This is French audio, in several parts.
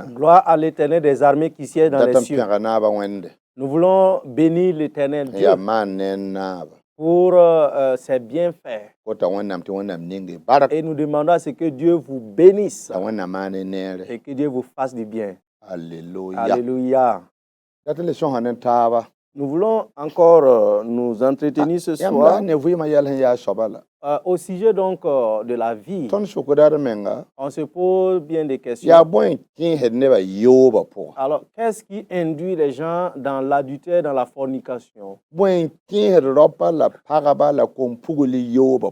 Gloire à l'Éternel des armées qui siège dans les cieux. Nous voulons bénir l'Éternel Dieu pour ses bienfaits. Et nous demandons à ce que Dieu vous bénisse et que Dieu vous fasse du bien. Alléluia. Alléluia. Nous voulons encore nous entretenir ce soir au sujet donc de la vie. On se pose bien des questions. Alors, qu'est-ce qui induit les gens dans l'adultère, dans la fornication?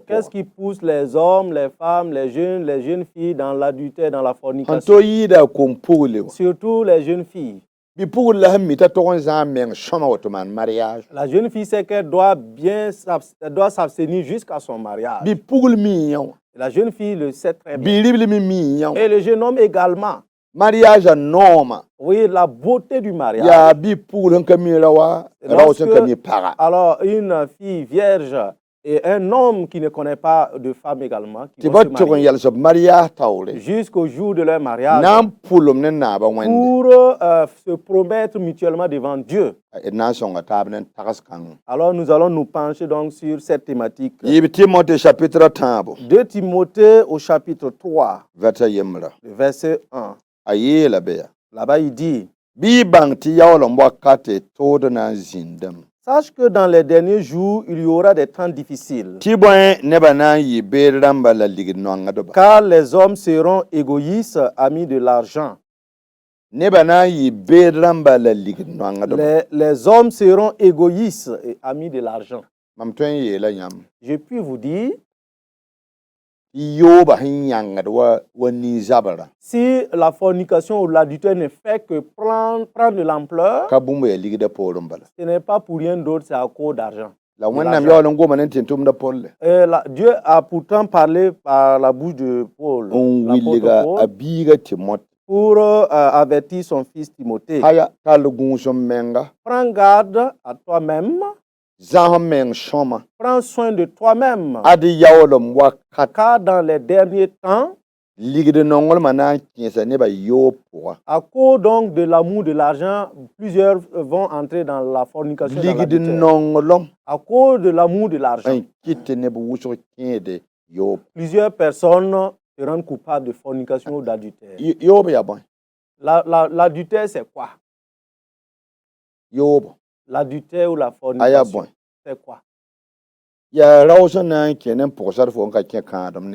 Qu'est-ce qui pousse les hommes, les femmes, les jeunes filles dans l'adultère, dans la fornication? Surtout les jeunes filles. La jeune fille sait qu'elle doit s'abstenir jusqu'à son mariage. La jeune fille le sait très bien. Et le jeune homme également. Mariage norme. Oui, la beauté du mariage. Alors, une fille vierge et un homme qui ne connaît pas de femme également, qui vont se marier jusqu'au jour de leur mariage pour se promettre mutuellement devant Dieu. Alors nous allons nous pencher donc sur cette thématique. 2 Timothée au chapitre 3, verset 1. Là-bas il dit: sache que dans les derniers jours, il y aura des temps difficiles. Car les hommes seront égoïstes, amis de l'argent. Les hommes seront égoïstes et amis de l'argent. Je puis vous dire, si la fornication ou l'adultère ne fait que prendre de l'ampleur, ce n'est pas pour rien d'autre, c'est à cause d'argent. Dieu a pourtant parlé par la bouche de Paul, pour avertir son fils Timothée. Prends garde à toi-même. Prends soin de toi-même. Car dans les derniers temps, à cause donc de l'amour de l'argent, plusieurs vont entrer dans la fornication. À cause de l'amour de l'argent, plusieurs personnes se rendent coupables de fornication ou d'adultère. L'adultère, c'est quoi? L'adultère ou la fornication, c'est quoi?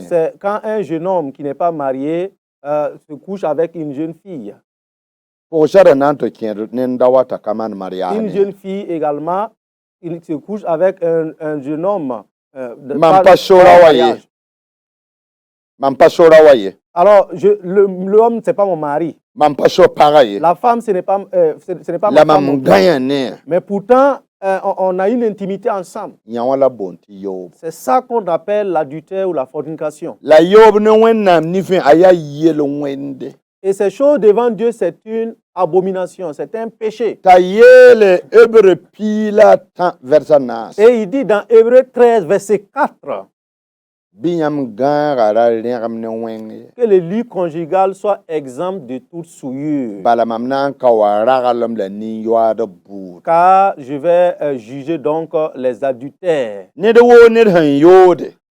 C'est quand un jeune homme qui n'est pas marié se couche avec une jeune fille. Une jeune fille également, il se couche avec un jeune homme. Alors, l'homme, ce n'est pas mon mari. La femme, ce n'est pas ma femme. Mais pourtant, on a une intimité ensemble. C'est ça qu'on appelle l'adultère ou la fornication. Et ces choses devant Dieu, c'est une abomination, c'est un péché. Et il dit dans Hébreux 13, verset 4, que le lit conjugal soit exempt de toute souillure. Car je vais juger donc les adultères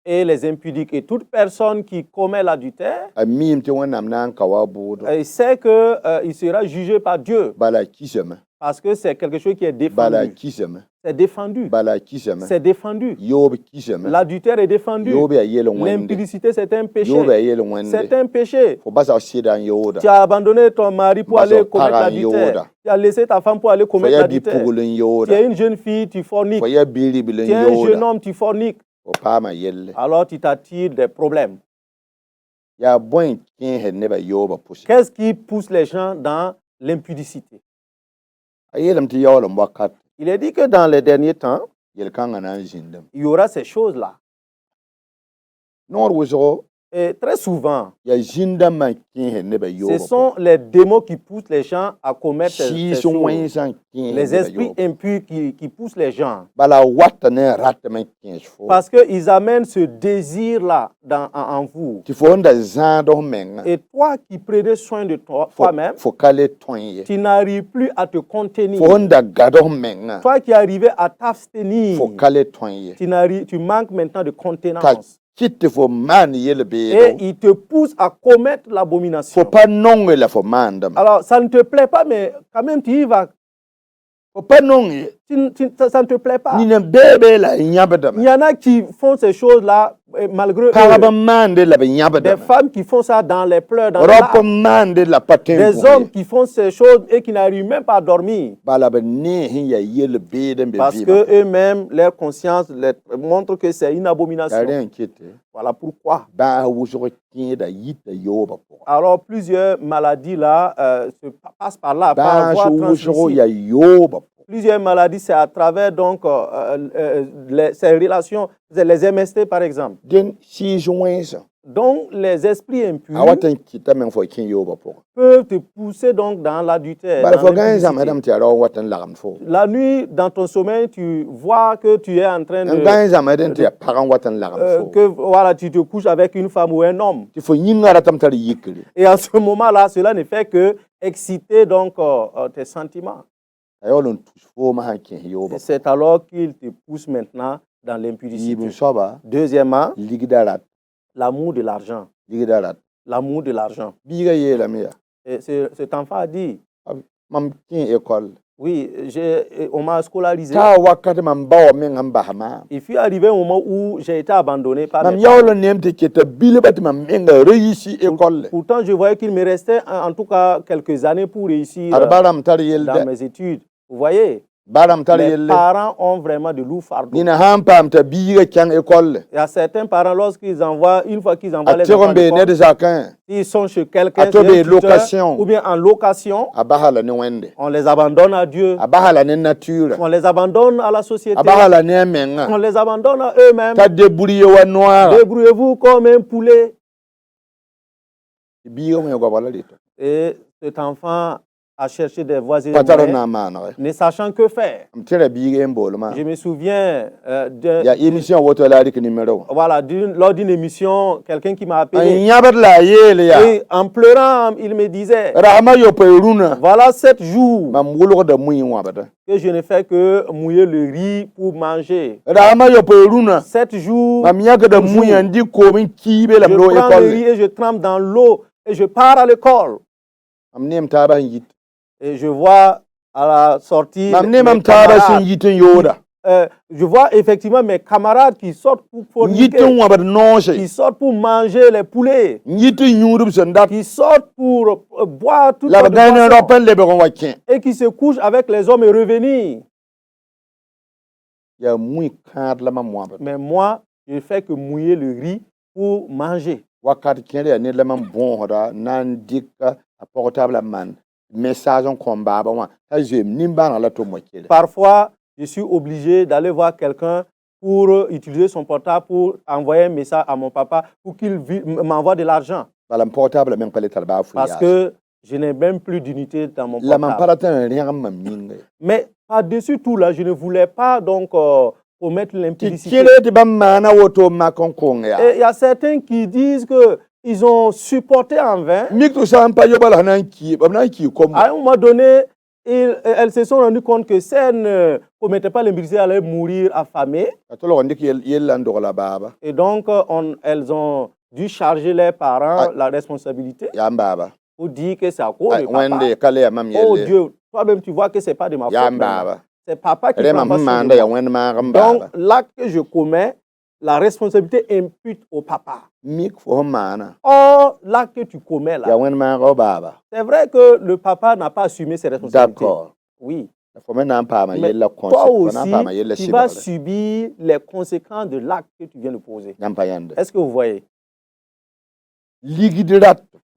et les impudiques. Et toute personne qui commet l'adultère, il sait qu'il sera jugé par Dieu. Parce que c'est quelque chose qui est défendu. C'est défendu. C'est défendu. L'adultère est défendu. L'impudicité, c'est un péché. C'est un péché. Tu as abandonné ton mari pour aller commettre l'adultère. Tu as laissé ta femme pour aller commettre l'adultère. Tu es une jeune fille, tu forniques. Tu es un jeune homme, tu forniques. Alors tu t'attires des problèmes. Qu'est-ce qui pousse les gens dans l'impudicité? Il est dit que dans les derniers temps, il y aura ces choses-là. Et très souvent, ce sont les démons qui poussent les gens à commettre ces choses. Les esprits impurs qui poussent les gens. Parce qu'ils amènent ce désir-là en vous. Et toi qui prenais soin de toi-même, tu n'arrives plus à te contenir. Toi qui arrivais à t'abstenir, tu manques maintenant de contenance. Et il te pousse à commettre l'abomination. Alors, ça ne te plaît pas, mais quand même, tu y vas. Ça ne te plaît pas. Il y en a qui font ces choses-là malgré eux. Des femmes qui font ça dans les pleurs, dans les larmes. Des hommes qui font ces choses et qui n'arrivent même pas à dormir. Parce qu'eux-mêmes, leur conscience montre que c'est une abomination. Voilà pourquoi. Alors, plusieurs maladies là se passent par là, par voie transmissible. Plusieurs maladies, c'est à travers donc ces relations, les MST par exemple. Donc, les esprits impurs peuvent te pousser donc dans l'adultère. La nuit, dans ton sommeil, tu vois que tu es en train de... voilà, tu te couches avec une femme ou un homme. Et à ce moment-là, cela ne fait que exciter donc tes sentiments. C'est alors qu'il te pousse maintenant dans l'impudicité. Deuxièmement, l'amour de l'argent. L'amour de l'argent. Et cet enfant a dit, oui, on m'a scolarisé. Il fut arrivé un moment où j'ai été abandonné par mes parents. Pourtant, je voyais qu'il me restait en tout cas quelques années pour réussir dans mes études. Vous voyez? Les parents ont vraiment de lourds fardeaux. Il y a certains parents, lorsqu'ils envoient, une fois qu'ils envoient les enfants d'école, ils sont chez quelqu'un, ou bien en location, on les abandonne à Dieu, on les abandonne à la société, on les abandonne à eux-mêmes. Débrouillez-vous comme un poulet. Et cet enfant à chercher des voies et des moyens, ne sachant que faire. Je me souviens lors d'une émission, quelqu'un qui m'a appelé. Et en pleurant, il me disait, voilà 7 jours que je ne fais que mouiller le riz pour manger. 7 jours, je prends le riz et je trempe dans l'eau et je pars à l'école. Et je vois à la sortie, je vois effectivement mes camarades qui sortent pour forniquer, qui sortent pour manger les poulets, qui sortent pour boire toutes sortes de boissons, et qui se couchent avec les hommes et revenir. Mais moi, je ne fais que mouiller le riz pour manger. Parfois, je suis obligé d'aller voir quelqu'un pour utiliser son portable pour envoyer un message à mon papa pour qu'il m'envoie de l'argent. Parce que je n'ai même plus d'unité dans mon portable. Mais par-dessus tout là, je ne voulais pas donc commettre l'impudicité. Et il y a certains qui disent que ils ont supporté en vain. À un moment donné, elles se sont rendues compte que si elles ne commettaient pas l'impudicité, elles allaient mourir affamées. Et donc, elles ont dû charger leurs parents la responsabilité pour dire que c'est à cause de papa. Oh Dieu, toi-même tu vois que ce n'est pas de ma faute. C'est papa qui prend pas soin de moi. Donc, l'acte que je commets, la responsabilité impute au papa. Or, l'acte que tu commets là, c'est vrai que le papa n'a pas assumé ses responsabilités. Oui. Mais toi aussi, tu vas subir les conséquences de l'acte que tu viens de poser. Est-ce que vous voyez?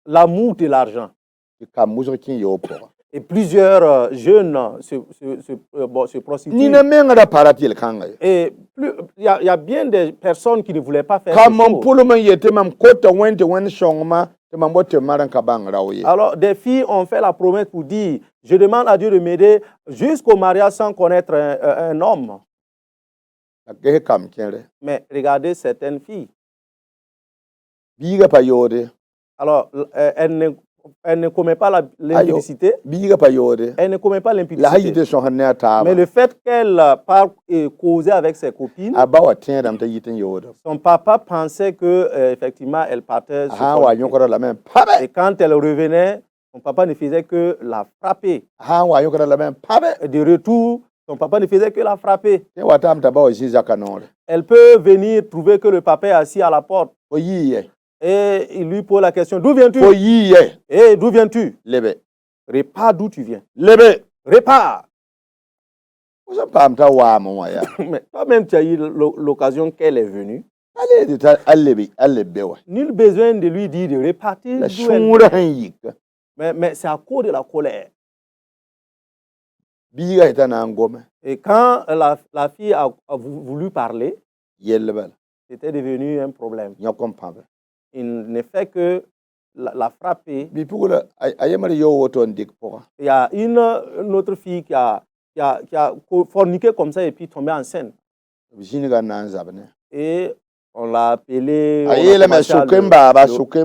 L'amour de l'argent. Et plusieurs jeunes se prostituent. Et il y a bien des personnes qui ne voulaient pas faire ça. Alors, des filles ont fait la promesse pour dire, je demande à Dieu de m'aider jusqu'au mariage sans connaître un homme. Mais regardez certaines filles. Alors, elle ne commet pas l'impudicité. Elle ne commet pas l'impudicité. Mais le fait qu'elle parle et causait avec ses copines, son papa pensait que effectivement elle partait. Et quand elle revenait, son papa ne faisait que la frapper. Et de retour, son papa ne faisait que la frapper. Elle peut venir trouver que le papa est assis à la porte. Et il lui pose la question, d'où viens-tu? Et d'où viens-tu? Répare d'où tu viens. Répare. Mais toi-même, tu as eu l'occasion qu'elle est venue. Nul besoin de lui dire de répartir d'où elle vient. Mais c'est à cause de la colère. Et quand la fille a voulu parler, c'était devenu un problème. Il ne fait que la frapper. Il y a une autre fille qui a forniqué comme ça et puis tombé enceinte. Et on l'a appelée, on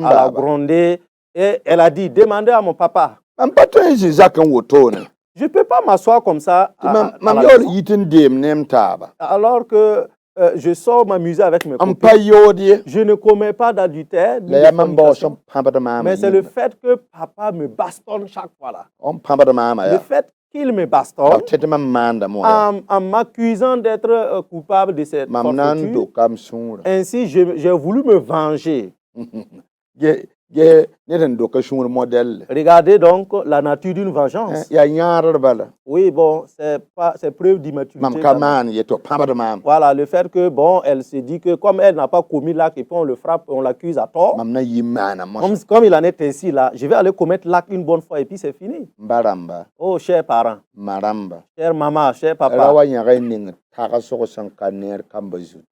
l'a grondée. Et elle a dit, demandez à mon papa. Je ne peux pas m'asseoir comme ça alors que je sors m'amuser avec mes copines. Je ne commets pas d'adultère. Mais c'est le fait que papa me bastonne chaque fois là. Le fait qu'il me bastonne en m'accusant d'être coupable de cette forfaiture. Ainsi, j'ai voulu me venger. Regardez donc la nature d'une vengeance. Oui, bon, c'est preuve d'immaturité. Voilà, le fait que, bon, elle se dit que comme elle n'a pas commis l'acte et puis on le frappe, on l'accuse à tort. Comme il en est ainsi là, je vais aller commettre l'acte une bonne fois et puis c'est fini. Oh, chers parents, chère maman, cher papa.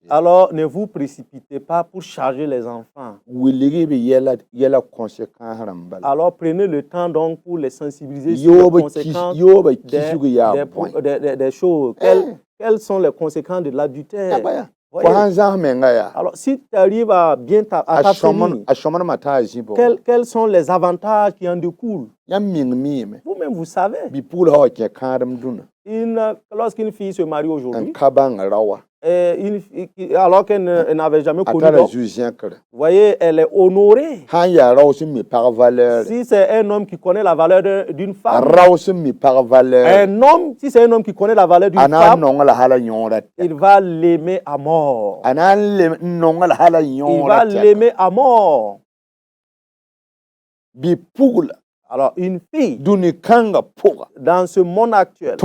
Alors, ne vous précipitez pas pour charger les enfants. Alors, prenez le temps donc pour les sensibiliser sur les conséquences des choses. Quelles sont les conséquences de l'adultère? Alors, si tu arrives à bien t'abstenir, quels sont les avantages qui en découlent? Vous-même, vous savez. Lorsqu'une fille se marie aujourd'hui, alors qu'elle n'avait jamais connu d'homme, vous voyez, elle est honorée. Si c'est un homme qui connaît la valeur d'une femme, si c'est un homme qui connaît la valeur d'une femme, il va l'aimer à mort. Il va l'aimer à mort. Alors, une fille dans ce monde actuel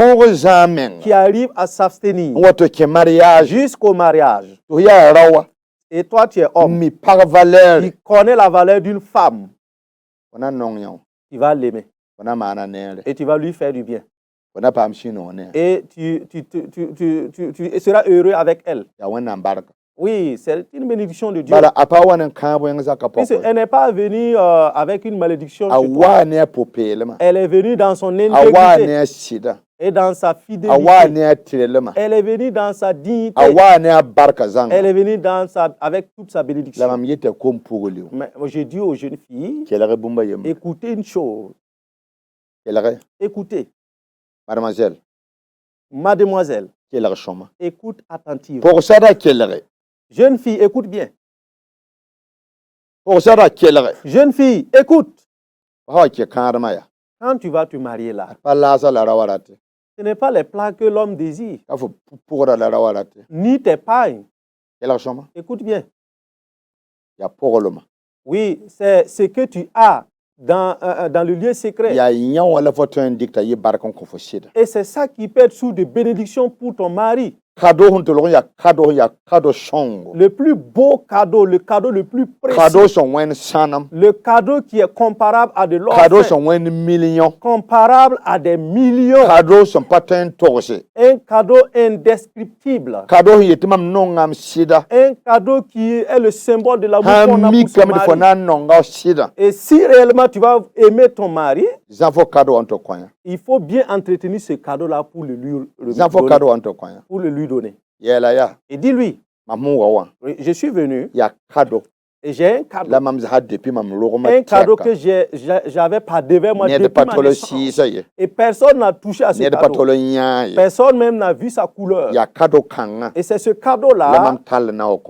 qui arrive à s'abstenir jusqu'au mariage, et toi tu es homme qui connaît la valeur d'une femme, tu vas l'aimer et tu vas lui faire du bien. Et tu seras heureux avec elle. Oui, c'est une bénédiction de Dieu. Elle n'est pas venue avec une malédiction chez toi. Elle est venue dans son intégrité et dans sa fidélité. Elle est venue dans sa dignité. Elle est venue avec toute sa bénédiction. Mais je dis aux jeunes filles, écoutez une chose. Écoutez. Mademoiselle, écoute attentivement. Jeune fille, écoute bien. Jeune fille, écoute. Quand tu vas te marier là, ce n'est pas les plats que l'homme désire, ni tes pailles. Écoute bien. Oui, c'est ce que tu as dans le lieu secret. Et c'est ça qui peut être source de bénédiction pour ton mari. Le plus beau cadeau, le cadeau le plus précieux, le cadeau qui est comparable à de l'or, comparable à des millions, un cadeau indescriptible, un cadeau qui est le symbole de l'amour qu'on a pour son mari. Et si réellement tu vas aimer ton mari, il faut bien entretenir ce cadeau-là pour le lui donner. Et dis-lui, je suis venu et j'ai un cadeau. Un cadeau que j'avais pas devant moi depuis ma naissance. Et personne n'a touché à ce cadeau. Personne même n'a vu sa couleur. Et c'est ce cadeau-là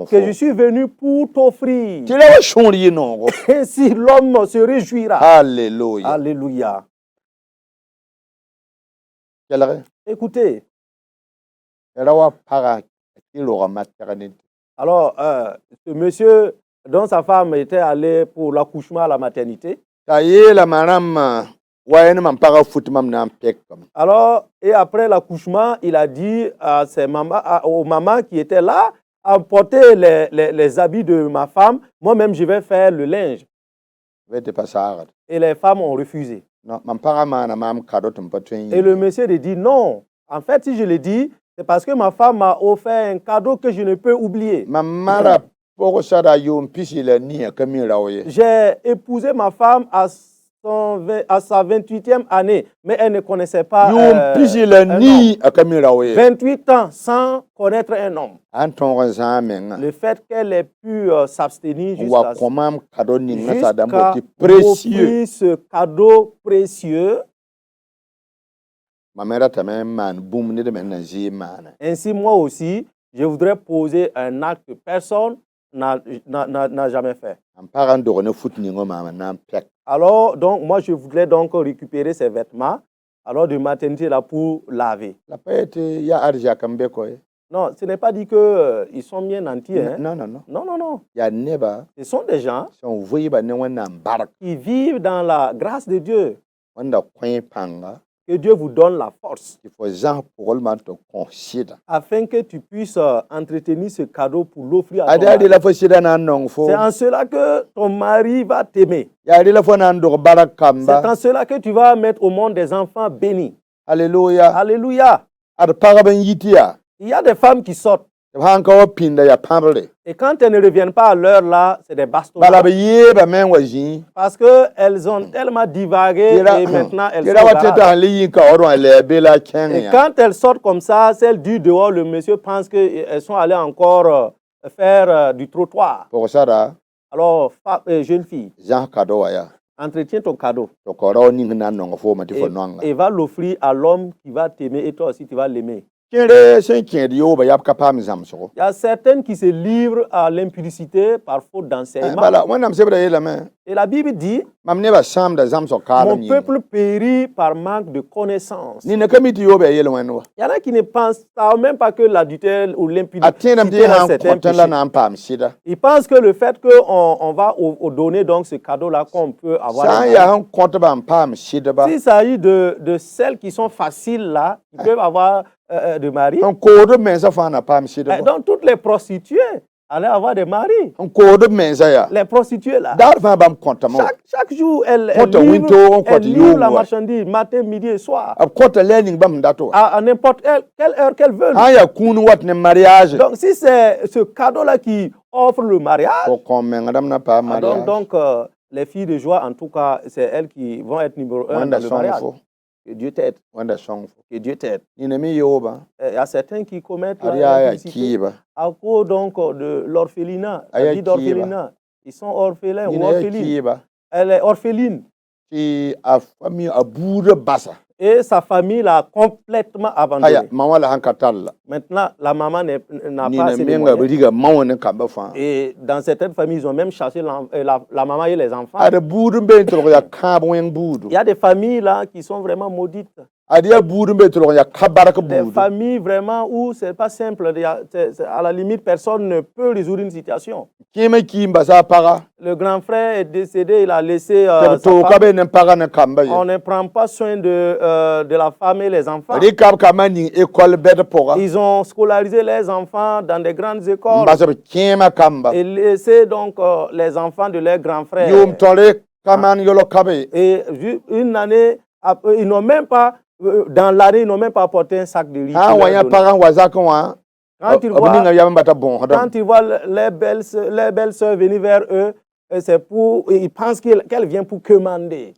que je suis venu pour t'offrir. Ainsi l'homme se réjouira. Alléluia. Alléluia. Écoutez. Alors, ce monsieur dont sa femme était allée pour l'accouchement à la maternité. Alors, et après l'accouchement, il a dit à aux mamans qui étaient là, apportez les habits de ma femme, moi-même je vais faire le linge. Et les femmes ont refusé. Et le monsieur lui dit non. En fait, si je le dis, c'est parce que ma femme m'a offert un cadeau que je ne peux oublier. J'ai épousé ma femme à sa 28e année, mais elle ne connaissait pas un homme. 28 ans sans connaître un homme. Le fait qu'elle ait pu s'abstenir jusqu'à offrir ce cadeau précieux. Ainsi, moi aussi, je voudrais poser un acte que personne n'a jamais fait. Alors, donc, moi, je voudrais donc récupérer ces vêtements, alors de maternité là pour laver. Non, ce n'est pas dit qu'ils sont bien nantis. Hein? Non. Non. Ce sont des gens qui vivent dans la grâce de Dieu. Que Dieu vous donne la force afin que tu puisses entretenir ce cadeau pour l'offrir à ton mari. C'est en cela que ton mari va t'aimer. C'est en cela que tu vas mettre au monde des enfants bénis. Alléluia. Alléluia. Il y a des femmes qui sortent. Et quand elles ne reviennent pas à l'heure là, c'est des bastons. Parce qu'elles ont tellement divagué et maintenant elles sont et quand elles sortent comme ça, celles du dehors, le monsieur pense qu'elles sont allées encore faire du trottoir. Alors, jeune fille, entretiens ton cadeau et va l'offrir à l'homme qui va t'aimer et toi aussi tu vas l'aimer. Il y a certaines qui se livrent à l'impudicité par faute d'enseignement. Et la Bible dit, mon peuple périt par manque de connaissance. Il y en a qui ne pensent même pas que l'adultère ou l'impudicité est certain péché. Ils pensent que le fait qu'on va donner donc ce cadeau-là qu'on peut avoir. S'il s'agit de celles qui sont faciles là, qui peuvent avoir de mari. Donc toutes les prostituées allaient avoir des maris. Les prostituées là. Chaque jour, elles livrent la marchandise matin, midi et soir. À n'importe quelle heure qu'elles veulent. Donc si c'est ce cadeau-là qui offre le mariage, donc les filles de joie, en tout cas, c'est elles qui vont être numéro 1 dans le mariage. Que Dieu t'aide. Que Dieu t'aide. Il y a certains qui commettent l'impudicité à cause donc de l'orphelinat, la vie d'orphelinat. Ils sont orphelins ou orphelines. Elle est orpheline. Et sa famille l'a complètement abandonnée. Maintenant, la maman n'a pas assez de moyens. Et dans certaines familles, ils ont même chassé la maman et les enfants. Il y a des familles là qui sont vraiment maudites. Des familles vraiment où c'est pas simple. À la limite, personne ne peut résoudre une situation. Le grand frère est décédé, il a laissé sa femme. On ne prend pas soin de la femme et les enfants. Ils ont scolarisé les enfants dans des grandes écoles et laissé donc les enfants de leurs grands frères. Et une année, ils n'ont même pas, dans l'année, ils n'ont même pas apporté un sac de riz. Quand ils voient les belles sœurs venir vers eux, c'est pour, ils pensent qu'elle vient pour commander.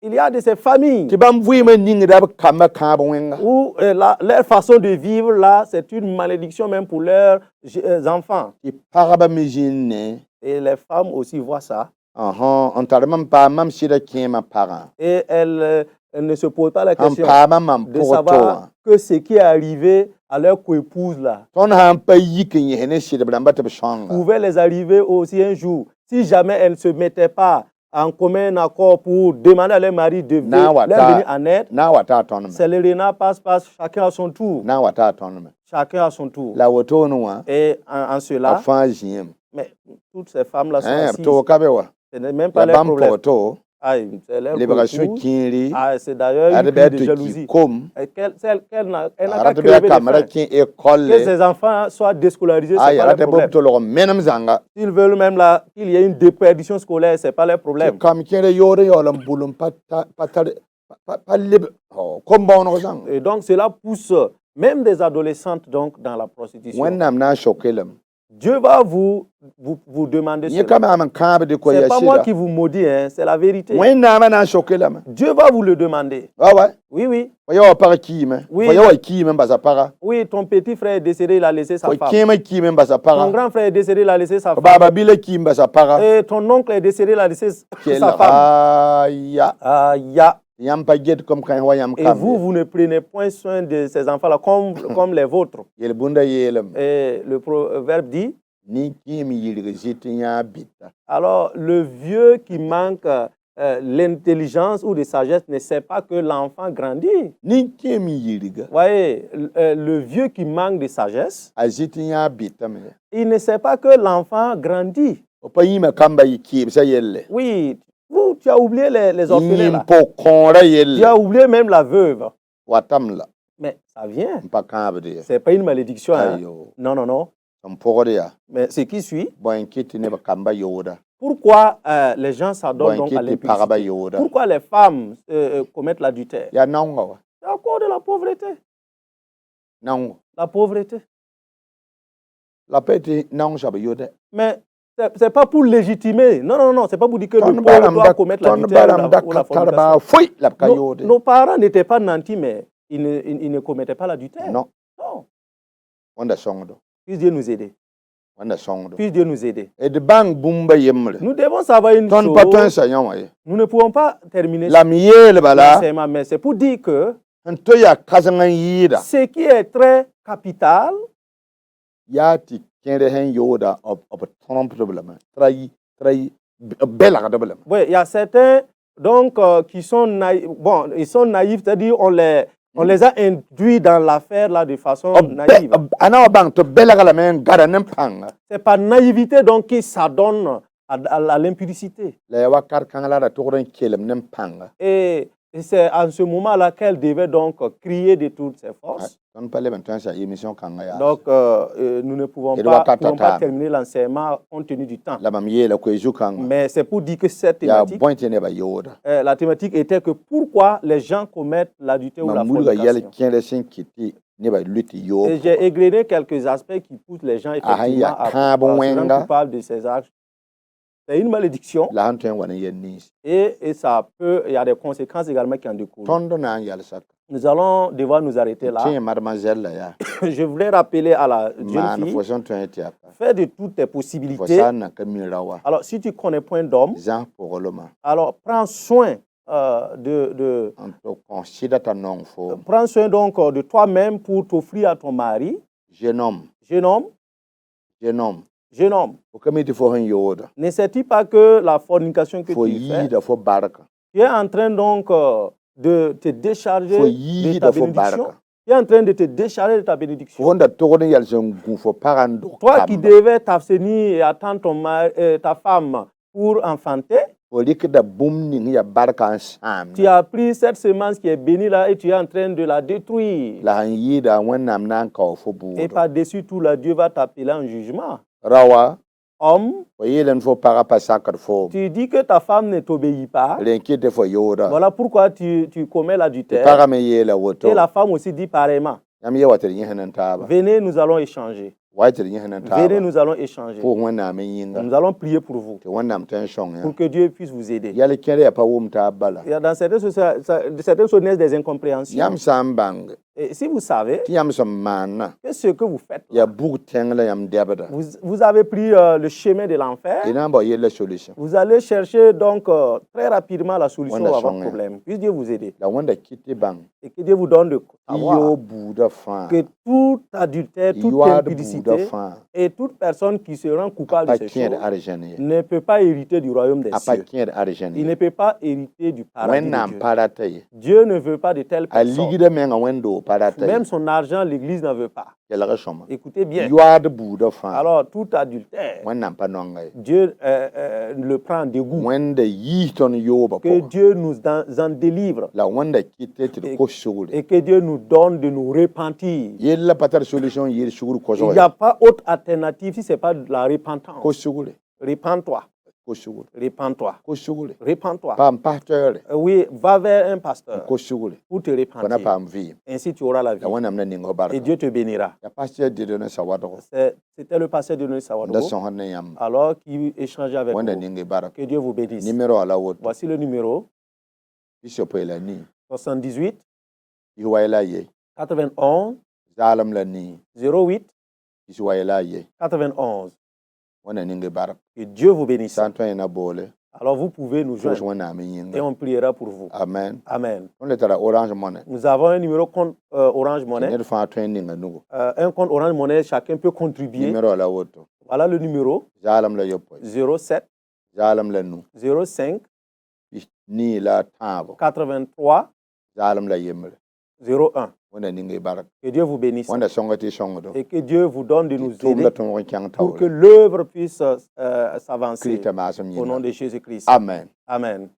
Il y a de ces familles où leur façon de vivre là, c'est une malédiction même pour leurs enfants. Et les femmes aussi voient ça. Et elles ne se posent pas la question de savoir que ce qui est arrivé à leur coépouse là pouvait les arriver aussi un jour. Si jamais elles ne se mettaient pas en commun accord pour demander à leur mari de leur venir en aide, c'est le renard passe, chacun à son tour. Chacun à son tour. Et en cela, mais toutes ces femmes-là sont assises. Ce n'est même pas leur problème. C'est d'ailleurs une crise de jalousie. Elle n'a qu'à crever de faim. Que ses enfants soient déscolarisés, ce n'est pas leur problème. S'ils veulent même qu'il y ait une déperdition scolaire, ce n'est pas leur problème. Et donc cela pousse même des adolescentes donc, dans la prostitution. Dieu va vous demander cela. Ce n'est pas moi qui vous maudis, hein, c'est la vérité. Dieu va vous le demander. Oui, oui. Oui, ton petit frère est décédé, il a laissé sa femme. Ton grand frère est décédé, il a laissé sa femme. Et ton oncle est décédé, il a laissé sa femme. Et vous ne prenez point soin de ces enfants-là comme les vôtres. Et le proverbe dit, alors le vieux qui manque l'intelligence ou de sagesse ne sait pas que l'enfant grandit. Voyez, le vieux qui manque de sagesse, il ne sait pas que l'enfant grandit. Oui. Tu as oublié les orphelins là. Tu as oublié même la veuve. Mais ça vient. Ce n'est pas une malédiction. Hein? Non, non, non. Mais ce qui suit. Pourquoi les gens s'adonnent donc à l'impudicité? Pourquoi les femmes commettent l'adultère? C'est à cause de la pauvreté. La pauvreté. Mais ce n'est pas pour légitimer. Non, non, non. Ce n'est pas pour dire que le pauvre doit commettre l'adultère ou la fornication. Nos parents n'étaient pas nantis, mais ils ne commettaient pas l'adultère. Non. Non. Puisse Dieu nous aider. Puisse Dieu nous aider. Nous devons savoir une chose. Nous ne pouvons pas terminer l'enseignement, mais c'est pour dire que ce qui est très capital, oui, il y a certains donc, qui sont naïfs. Bon, ils sont naïfs, c'est-à-dire on les a induits dans l'affaire là de façon naïve. C'est par naïveté donc qu'ils s'adonnent à l'impudicité. Et c'est en ce moment-là qu'elle devait donc crier de toutes ses forces. Donc, nous ne pouvons pas terminer l'enseignement compte tenu du temps. Mais c'est pour dire que cette thématique, la thématique était que pourquoi les gens commettent l'adultère ou la fornication. Et j'ai égrené quelques aspects qui poussent les gens effectivement à se rendre coupables de ces actes. C'est une malédiction. Et ça peut, il y a des conséquences également qui en découlent. Nous allons devoir nous arrêter là. Je voulais rappeler à la jeune fille, fais de toutes tes possibilités. Alors, si tu ne connais point d'homme, alors prends soin prends soin donc de toi-même pour t'offrir à ton mari. Jeune homme. Ne sais-tu pas que la fornication que tu fais, tu es en train donc de te décharger de ta bénédiction. Tu es en train de te décharger de ta bénédiction. Toi qui devais t'abstenir et attendre ta femme pour enfanter, tu as pris cette semence qui est bénie là et tu es en train de la détruire. Et par-dessus tout, là, Dieu va t'appeler en jugement. Homme, tu dis que ta femme ne t'obéit pas. Voilà pourquoi tu commets l'adultère. Et la femme aussi dit pareillement. Venez, nous allons échanger. Venez, nous allons échanger. Nous allons prier pour vous. Pour que Dieu puisse vous aider. Il y a dans certaines choses des incompréhensions. Et si vous savez que ce que vous faites, là, vous avez pris le chemin de l'enfer, vous allez chercher donc très rapidement la solution à votre problème. Puisse Dieu vous aider. Et que Dieu vous donne de savoir que tout adultère, toute impudicité et toute personne qui se rend coupable de ces choses ne peut pas hériter du royaume des cieux. Il ne peut pas hériter du paradis de Dieu. Dieu ne veut pas de telles personnes. Même son argent, l'Église n'en veut pas. Écoutez bien. Alors, tout adultère, Dieu le prend en dégoût. Que Dieu nous en délivre. Et que Dieu nous donne de nous repentir. Il n'y a pas autre alternative si ce n'est pas de la repentance. Repends-toi. Répands-toi. Répands-toi. Oui, va vers un pasteur pour te repentir. Ainsi tu auras la vie. Et Dieu te bénira. C'était le pasteur de Sawadogo. Alors qui échangeait avec vous. Que Dieu vous bénisse. Voici le numéro. 78 91 08 91. Que Dieu vous bénisse. Alors vous pouvez nous joindre et on priera pour vous. Amen. Amen. Nous avons un numéro compte Orange Money. Un compte Orange Money, chacun peut contribuer. Voilà le numéro. 07 05 83 01. Que Dieu vous bénisse et que Dieu vous donne de nous aider pour que l'œuvre puisse s'avancer au nom de Jésus-Christ. Amen. Amen.